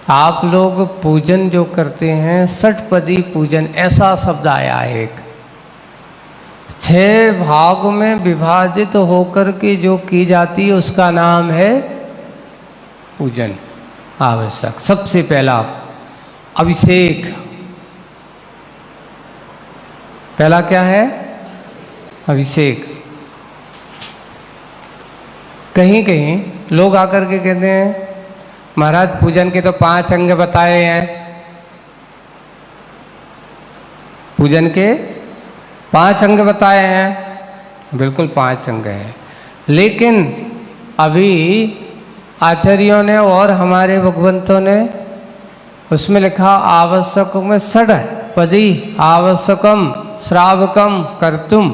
आप लोग पूजन जो करते हैं षटपदी पूजन, ऐसा शब्द आया है एक। 6 भाग में विभाजित होकर के जो की जाती है उसका नाम है पूजन। आवश्यक सबसे पहला अभिषेक। पहला क्या है? अभिषेक। कहीं कहीं लोग आकर के कहते हैं महाराज पूजन के तो 5 अंग बताए हैं, पूजन के 5 अंग बताए हैं। बिल्कुल 5 अंग हैं, लेकिन अभी आचार्यों ने और हमारे भगवंतों ने उसमें लिखा आवश्यक में षटपदी आवश्यकम श्रावकम कर्तुम।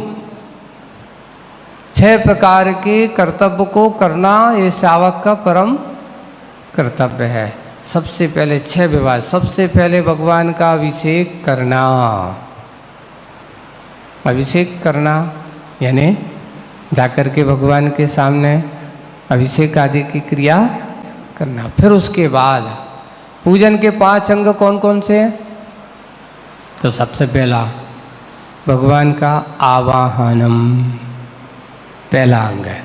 6 प्रकार के कर्तव्य को करना ये श्रावक का परम कर्तव्य है। सबसे पहले 6 विवाह, सबसे पहले भगवान का अभिषेक करना। अभिषेक करना यानी जाकर के भगवान के सामने अभिषेक आदि की क्रिया करना। फिर उसके बाद पूजन के 5 अंग कौन कौन से हैं? तो सबसे पहला भगवान का आवाहनम, पहला अंग है।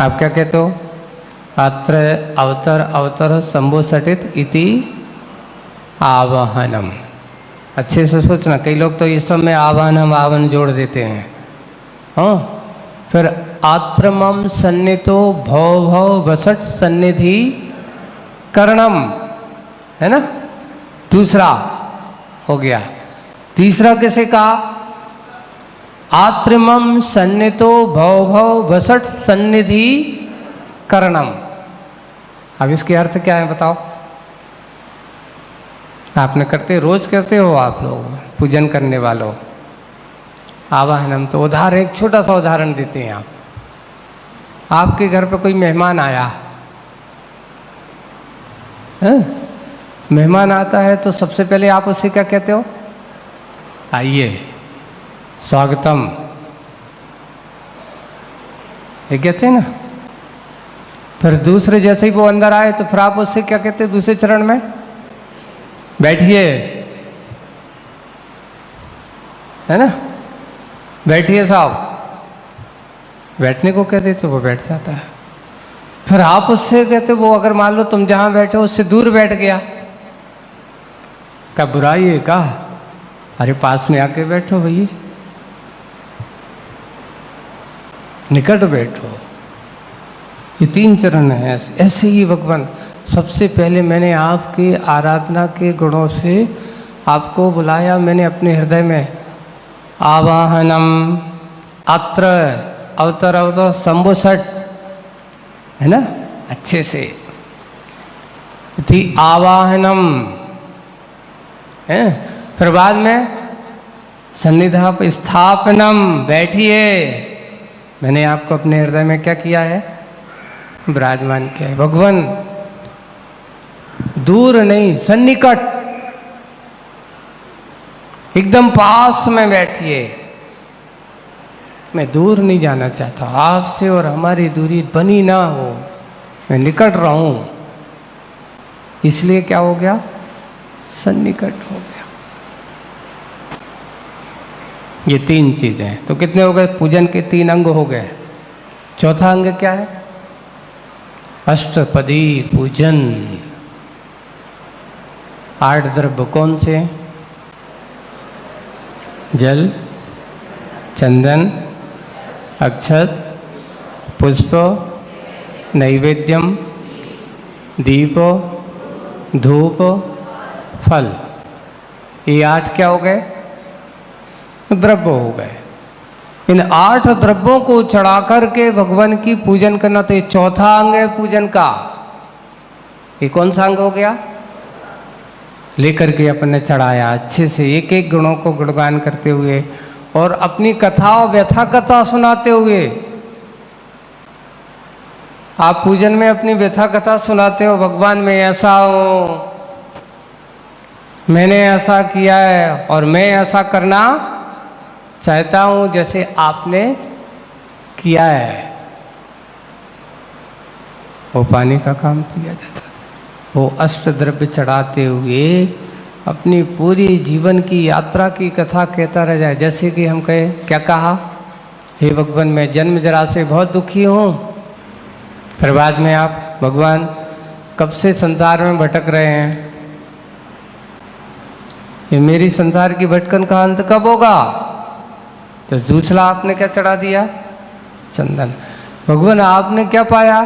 आप क्या कहते हो? अत्र अवतर अवतर संभोसटित इति आवाहनम। अच्छे से सोचना, कई लोग तो इस सब में आवाहनम आवन जोड़ देते हैं। हाँ, फिर आत्रमम सन्नितो भव भव वसट सन्निधि करणम, है ना? दूसरा हो गया। तीसरा कैसे कहा? आत्रमम सन्नितो भव भव वसट सन्निधि करणम। अब इसके अर्थ क्या है बताओ? आपने करते, रोज करते हो आप लोग पूजन करने वालों। आवाहनम तो उदाहरण, एक छोटा सा उदाहरण देते हैं। आपके घर पर कोई मेहमान आया है? मेहमान आता है तो सबसे पहले आप उससे क्या कहते हो? आइए, स्वागतम, ये कहते हैं ना। फिर दूसरे जैसे ही वो अंदर आए तो फिर आप उससे क्या कहते हैं दूसरे चरण में? बैठिए, है ना? बैठिए साहब, बैठने को कह देते वो बैठ जाता है। फिर आप उससे कहते, वो अगर मान लो तुम जहां बैठे हो उससे दूर बैठ गया, क्या बुराई है? का अरे पास में आके बैठो भैया, निकट बैठो। ये 3 चरण है। ऐसे ही भगवान, सबसे पहले मैंने आपकी आराधना के गुणों से आपको बुलाया, मैंने अपने हृदय में आवाहनम, अत्र अवतर अवतर संभोसट, है ना? अच्छे से थी आवाहनम है। फिर बाद में सन्निधाप स्थापनम, बैठिए, मैंने आपको अपने हृदय में क्या किया है? विराजमान किया है। भगवान दूर नहीं, सन्निकट, एकदम पास में बैठिए। मैं दूर नहीं जाना चाहता, आपसे और हमारी दूरी बनी ना हो, मैं निकट रहूं। इसलिए क्या हो गया? सन्निकट हो गया। ये 3 चीजें हैं। तो कितने हो गए? पूजन के 3 अंग हो गए। चौथा अंग क्या है? अष्टपदी पूजन। 8 द्रव्य कौन से? जल, चंदन, अक्षत, पुष्प, नैवेद्यम, दीप, धूप, फल। ये 8 क्या हो गए? द्रव्य हो गए। इन 8 द्रव्यों को चढ़ा करके भगवान की पूजन करना, तो ये चौथा अंग है पूजन का। ये कौन सा अंग हो गया? लेकर के अपन ने चढ़ाया अच्छे से, एक एक गुणों को गुणगान करते हुए और अपनी कथा और व्यथा कथा सुनाते हुए। आप पूजन में अपनी व्यथा कथा सुनाते हो, भगवान मैं ऐसा हूं, मैंने ऐसा किया है और मैं ऐसा करना चाहता हूं जैसे आपने किया है। वो पानी का काम किया जाता है। वो अष्ट द्रव्य चढ़ाते हुए अपनी पूरी जीवन की यात्रा की कथा कहता रह जाए। जैसे कि हम कहे, क्या कहा, हे भगवान मैं जन्म जरा से बहुत दुखी हूँ। फिर बाद में आप, भगवान कब से संसार में भटक रहे हैं, ये मेरी संसार की भटकन का अंत कब होगा। तो दूसरा आपने क्या चढ़ा दिया, चंदन। भगवान आपने क्या पाया,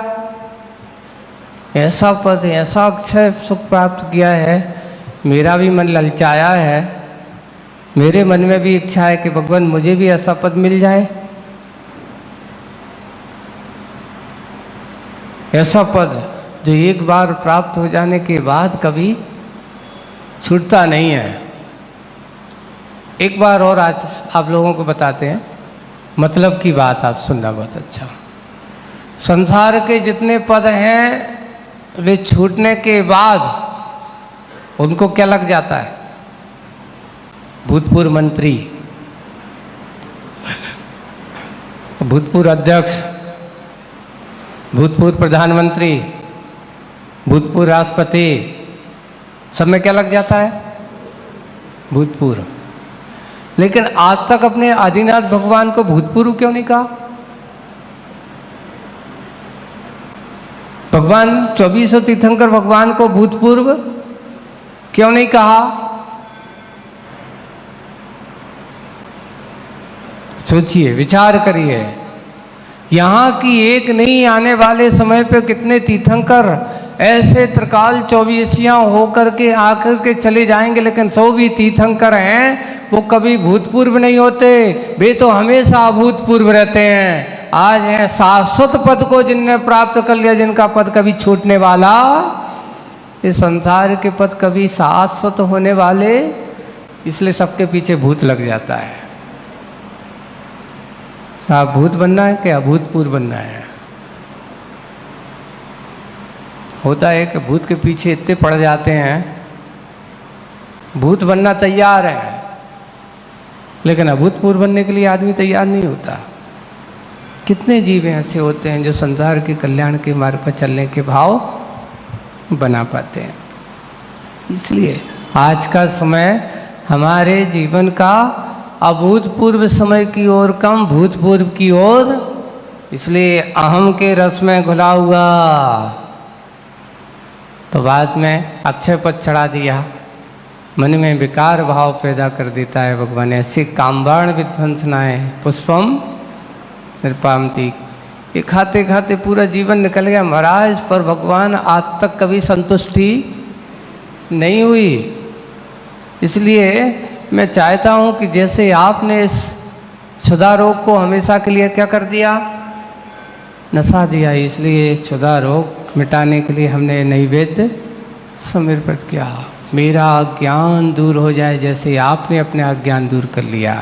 ऐसा पद, ऐसा अक्षय सुख प्राप्त किया है, मेरा भी मन ललचाया है, मेरे मन में भी इच्छा है कि भगवान मुझे भी ऐसा पद मिल जाए, ऐसा पद जो एक बार प्राप्त हो जाने के बाद कभी छूटता नहीं है। एक बार और आज आप लोगों को बताते हैं, मतलब की बात आप सुनना बहुत अच्छा। संसार के जितने पद हैं वे छूटने के बाद उनको क्या लग जाता है, भूतपूर्व मंत्री, भूतपूर्व अध्यक्ष, भूतपूर्व प्रधानमंत्री, भूतपूर्व राष्ट्रपति, सब में क्या लग जाता है, भूतपूर्व। लेकिन आज तक अपने आदिनाथ भगवान को भूतपूर्व क्यों नहीं कहा। भगवान 24 तीर्थंकर भगवान को भूतपूर्व क्यों नहीं कहा। सोचिए, विचार करिए, यहाँ की एक नहीं, आने वाले समय पे कितने तीर्थंकर ऐसे त्रिकाल 24 होकर के आकर के चले जाएंगे, लेकिन 100 भी तीर्थंकर हैं वो कभी भूतपूर्व नहीं होते, वे तो हमेशा अभूतपूर्व रहते हैं। आज है शाश्वत पद को जिनने प्राप्त कर लिया, जिनका पद कभी छूटने वाला, इस संसार के पद कभी शाश्वत होने वाले, इसलिए सबके पीछे भूत लग जाता है। आप भूत बनना है क्या अभूतपूर्व बनना है। होता है कि भूत के पीछे इतने पड़ जाते हैं, भूत बनना तैयार है, लेकिन अभूतपूर्व बनने के लिए आदमी तैयार नहीं होता। कितने जीव ऐसे होते हैं जो संसार के कल्याण के मार्ग पर चलने के भाव बना पाते हैं। इसलिए आज का समय हमारे जीवन का अभूतपूर्व समय की ओर कम, भूतपूर्व की ओर, इसलिए अहम के रस में घुला हुआ, तो बाद में अक्षय पद चढ़ा दिया, मन में विकार भाव पैदा कर देता है। भगवान ऐसे कामबाण विध्वंसनाएं पुष्पम निर्पामती, ये खाते खाते पूरा जीवन निकल गया महाराज, पर भगवान आज तक कभी संतुष्टि नहीं हुई। इसलिए मैं चाहता हूँ कि जैसे आपने इस क्षुधा रोग को हमेशा के लिए क्या कर दिया, नशा दिया, इसलिए क्षुधा रोग मिटाने के लिए हमने नैवेद्य समर्पित किया। मेरा अज्ञान दूर हो जाए जैसे आपने अपने अज्ञान दूर कर लिया,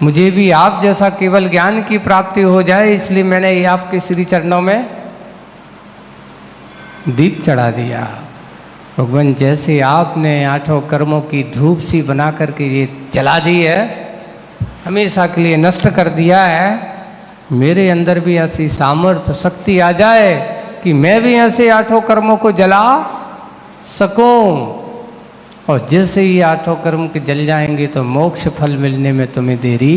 मुझे भी आप जैसा केवल ज्ञान की प्राप्ति हो जाए, इसलिए मैंने ये आपके श्री चरणों में दीप चढ़ा दिया। भगवान जैसे आपने 8 कर्मों की धूप सी बना करके ये जला दी है, हमेशा के लिए नष्ट कर दिया है, मेरे अंदर भी ऐसी सामर्थ्य शक्ति आ जाए कि मैं भी ऐसे 8 कर्मों को जला सकूं। और जैसे ही 8 कर्म के जल जाएंगे तो मोक्ष फल मिलने में तुम्हें देरी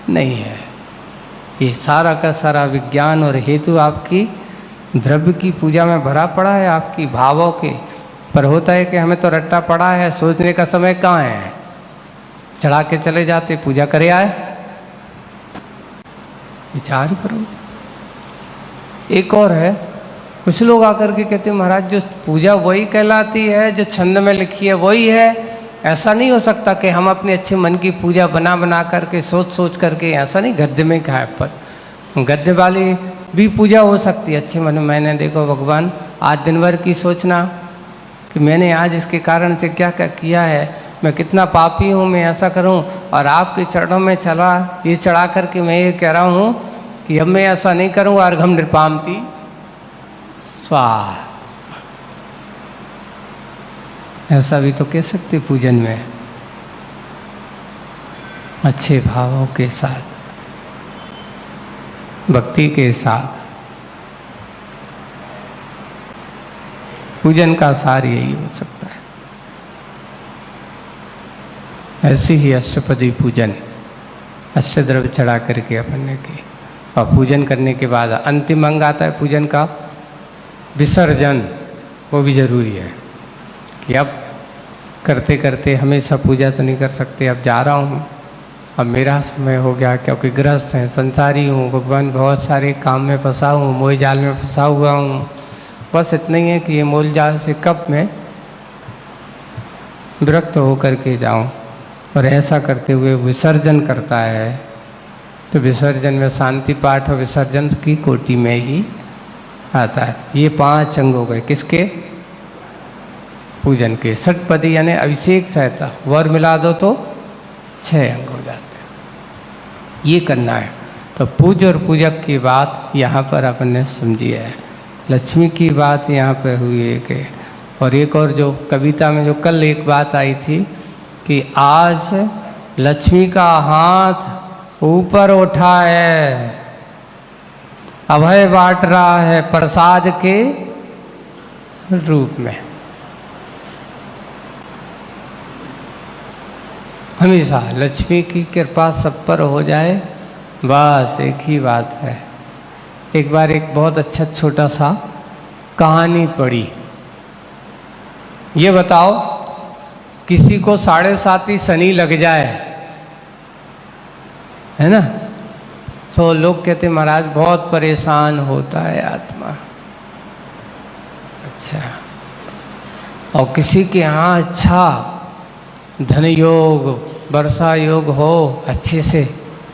नहीं है। ये सारा का सारा विज्ञान और हेतु आपकी द्रव्य की पूजा में भरा पड़ा है, आपकी भावों के। पर होता है कि हमें तो रट्टा पड़ा है, सोचने का समय कहाँ है, चढ़ा के चले जाते, पूजा करे आए। विचार करो। एक और है, कुछ लोग आकर के कहते हैं महाराज जो पूजा वही कहलाती है जो छंद में लिखी है वही है। ऐसा नहीं हो सकता कि हम अपने अच्छे मन की पूजा बना बना करके सोच सोच करके, ऐसा नहीं, गद्य में कहा है, पर गद्य वाली भी पूजा हो सकती है अच्छे मन में। मैंने देखो भगवान आज दिन भर की सोचना कि मैंने आज इसके कारण से क्या क्या किया है, मैं कितना पापी हूँ, मैं ऐसा करूँ, और आपके चरणों में चला ये चढ़ा करके मैं ये कह रहा हूँ कि अब मैं ऐसा नहीं करूँ। अर्घम नृपामती स्वाहा, ऐसा भी तो कह सकते पूजन में, अच्छे भावों के साथ, भक्ति के साथ। पूजन का सार यही हो सकता है। ऐसे ही अष्टपदी पूजन, अष्टद्रव्य चढ़ा करके अपन ने की, और पूजन करने के बाद अंतिम अंग आता है पूजन का, विसर्जन। वो भी जरूरी है कि अब करते करते हमेशा पूजा तो नहीं कर सकते, अब जा रहा हूँ, अब मेरा समय हो गया, क्योंकि गृहस्थ हैं, संसारी हूँ, भगवान बहुत सारे काम में फंसा हूँ, मोह जाल में फंसा हुआ हूँ। बस इतना ही है कि ये मोल जाल से कब मैं विरक्त होकर के जाऊँ। और ऐसा करते हुए विसर्जन करता है, तो विसर्जन में शांति पाठ और विसर्जन की कोटि में ही आता है। ये 5 अंग हो गए किसके? पूजन के। षटपदी यानी अभिषेक सहायता, वर मिला दो तो 6 अंग हो जाते हैं। ये करना है। तो पूज और पूजक की बात यहाँ पर अपन ने समझी है। लक्ष्मी की बात यहाँ पे हुई एक है। और एक और जो कविता में जो कल एक बात आई थी कि आज लक्ष्मी का हाथ ऊपर उठा है, अभय बांट रहा है प्रसाद के रूप में। हमेशा लक्ष्मी की कृपा सब पर हो जाए, बस एक ही बात है। एक बार एक बहुत अच्छा छोटा सा कहानी पढ़ी। ये बताओ किसी को 7.5 शनि लग जाए, है ना, तो लोग कहते महाराज बहुत परेशान होता है आत्मा। अच्छा, और किसी के यहाँ अच्छा धन योग, वर्षा योग हो, अच्छे से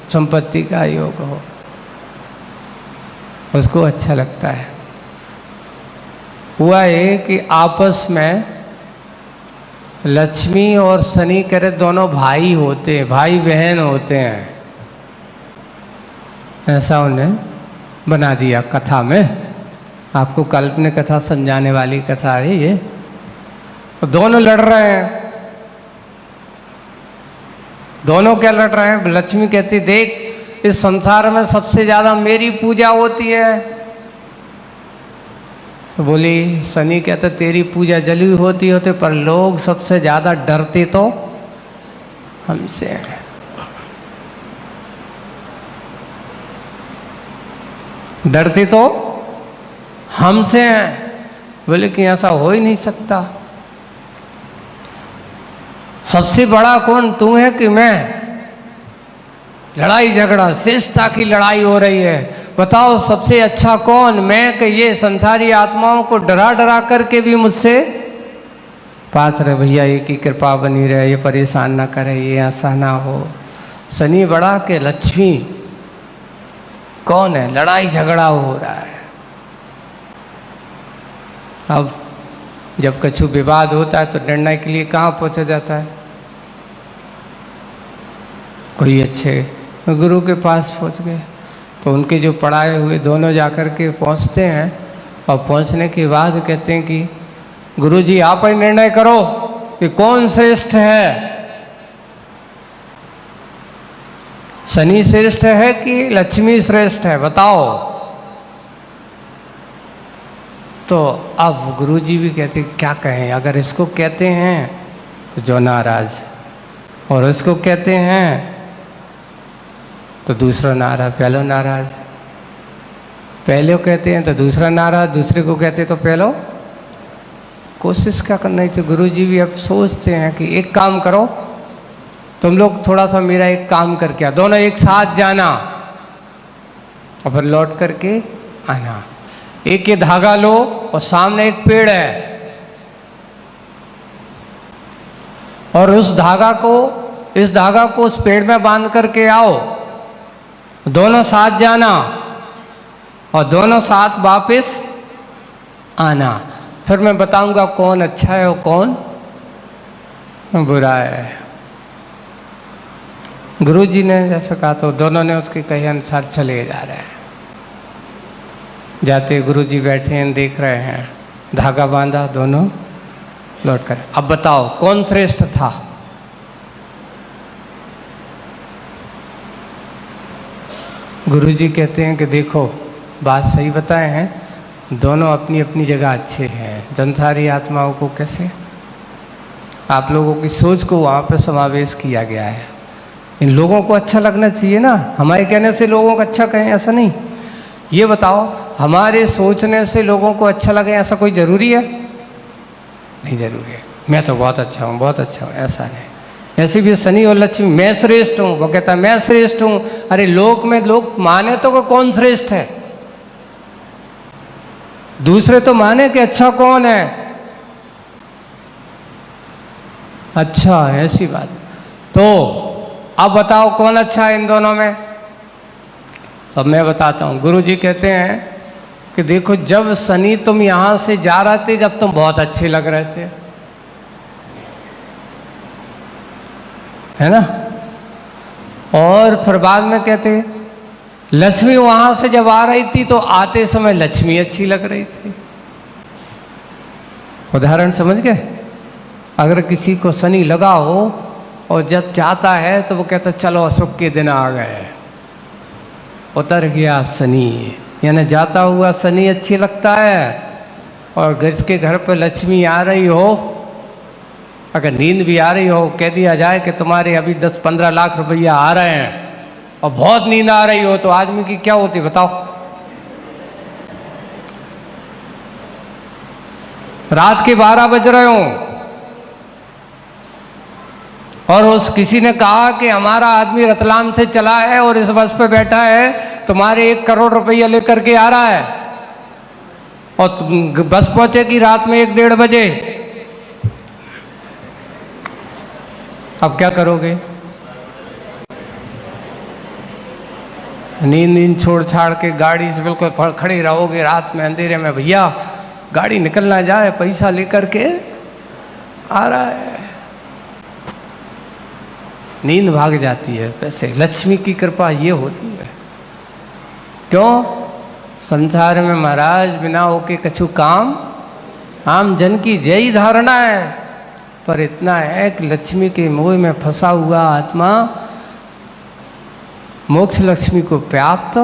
संपत्ति का योग हो, उसको अच्छा लगता है। हुआ है कि आपस में लक्ष्मी और शनि करे दोनों भाई होते हैं, भाई बहन होते हैं, ऐसा उन्हें बना दिया कथा में। आपको काल्पनिक कथा समझाने वाली कथा है ये। दोनों लड़ रहे हैं। दोनों क्या लड़ रहे हैं? लक्ष्मी कहती देख इस संसार में सबसे ज्यादा मेरी पूजा होती है। तो बोली शनि कहते तेरी पूजा जली होती होते, पर लोग सबसे ज्यादा डरते तो हमसे हैं। डरते तो हमसे हैं। बोले कि ऐसा हो ही नहीं सकता। सबसे बड़ा कौन, तू है कि मैं? लड़ाई झगड़ा, श्रेष्ठता की लड़ाई हो रही है। बताओ सबसे अच्छा कौन, मैं कि ये संसारी आत्माओं को डरा डरा करके भी मुझसे पास रहे, भैया एक ही कृपा बनी रहे, ये परेशान ना करे, ये ऐसा ना हो। शनि बड़ा के लक्ष्मी कौन है? लड़ाई झगड़ा हो रहा है। अब जब कछु विवाद होता है तो निर्णय के लिए कहाँ पहुँचा जाता है? कोई अच्छे गुरु के पास पहुँच गए तो उनके जो पढ़ाए हुए दोनों जाकर के पहुँचते हैं, और पहुँचने के बाद कहते हैं कि गुरुजी आप ही निर्णय करो कि कौन श्रेष्ठ है, शनि श्रेष्ठ है कि लक्ष्मी श्रेष्ठ है, बताओ। तो अब गुरुजी भी कहते क्या कहें, अगर इसको कहते हैं तो जो नाराज, और इसको कहते हैं तो दूसरा नाराज, पहलो नाराज। पहले कहते हैं तो दूसरा नाराज, दूसरे को कहते तो पहलो। कोशिश क्या करना चाहिए? गुरुजी भी अब सोचते हैं कि एक काम करो, तुम लोग थोड़ा सा मेरा एक काम करके, दोनों एक साथ जाना और फिर लौट करके आना। एक ये धागा लो और सामने एक पेड़ है, और इस धागा को उस पेड़ में बांध करके आओ, दोनों साथ जाना और दोनों साथ वापस आना। फिर मैं बताऊंगा कौन अच्छा है और कौन बुरा है। गुरुजी ने जैसा कहा तो दोनों ने उसके कहे अनुसार चले जा रहे हैं। जाते गुरुजी बैठे हैं, देख रहे हैं, धागा बांधा, दोनों लौट कर। अब बताओ कौन श्रेष्ठ था? गुरुजी कहते हैं कि देखो बात सही बताए हैं, दोनों अपनी अपनी जगह अच्छे हैं। संसारी आत्माओं को कैसे, आप लोगों की सोच को वहाँ पर समावेश किया गया है। इन लोगों को अच्छा लगना चाहिए ना, हमारे कहने से लोगों को अच्छा कहें ऐसा नहीं। ये बताओ, हमारे सोचने से लोगों को अच्छा लगे ऐसा कोई ज़रूरी है? नहीं ज़रूरी है। मैं तो बहुत अच्छा हूँ, बहुत अच्छा हूँ, ऐसा नहीं। ऐसे भी शनि और लक्ष्मी, मैं श्रेष्ठ हूँ, वो कहता है मैं श्रेष्ठ हूँ। अरे लोक में लोग माने तो कौन श्रेष्ठ है? दूसरे तो माने कि अच्छा कौन है, अच्छा ऐसी बात। तो अब बताओ कौन अच्छा है इन दोनों में? तो मैं बताता हूँ। गुरु जी कहते हैं कि देखो, जब शनि तुम यहाँ से जा रहे थे, जब तुम बहुत अच्छे लग रहे थे, है ना। और फिर बाद में कहते लक्ष्मी वहाँ से जब आ रही थी तो आते समय लक्ष्मी अच्छी लग रही थी। उदाहरण समझ गए? अगर किसी को शनि लगा हो और जब जाता है तो वो कहता चलो अशुभ के दिन आ गए, उतर गया शनि, यानी जाता हुआ शनि अच्छी लगता है। और जिसके घर पर लक्ष्मी आ रही हो, अगर नींद भी आ रही हो, कह दिया जाए कि तुम्हारे अभी 10-15 लाख रुपया आ रहे हैं और बहुत नींद आ रही हो, तो आदमी की क्या होती बताओ? रात के 12 बज रहे हो और उस किसी ने कहा कि हमारा आदमी रतलाम से चला है और इस बस पे बैठा है, तुम्हारे 1 करोड़ रुपया लेकर के आ रहा है, और तुम बस पहुंचेगी रात में 1-1:30 बजे। अब क्या करोगे? नींद छोड़ छाड़ के गाड़ी से बिल्कुल खड़े रहोगे रात में अंधेरे में, भैया गाड़ी निकल ना जाए, पैसा लेकर के आ रहा है। नींद भाग जाती है। वैसे लक्ष्मी की कृपा ये होती है। क्यों? संसार में महाराज बिना होके कछु काम, आम जन की यही धारणा है। पर इतना है कि लक्ष्मी के मोह में फंसा हुआ आत्मा मोक्ष लक्ष्मी को प्राप्त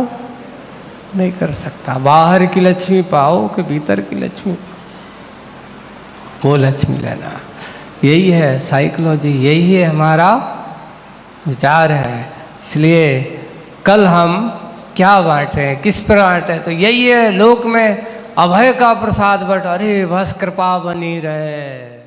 नहीं कर सकता। बाहर की लक्ष्मी पाओ कि भीतर की लक्ष्मी, वो लक्ष्मी लेना। यही है साइकोलॉजी, यही है हमारा विचार है। इसलिए कल हम क्या बांटे, किस पर बांटे, तो यही है लोक में अभय का प्रसाद बट, अरे बस कृपा बनी रहे।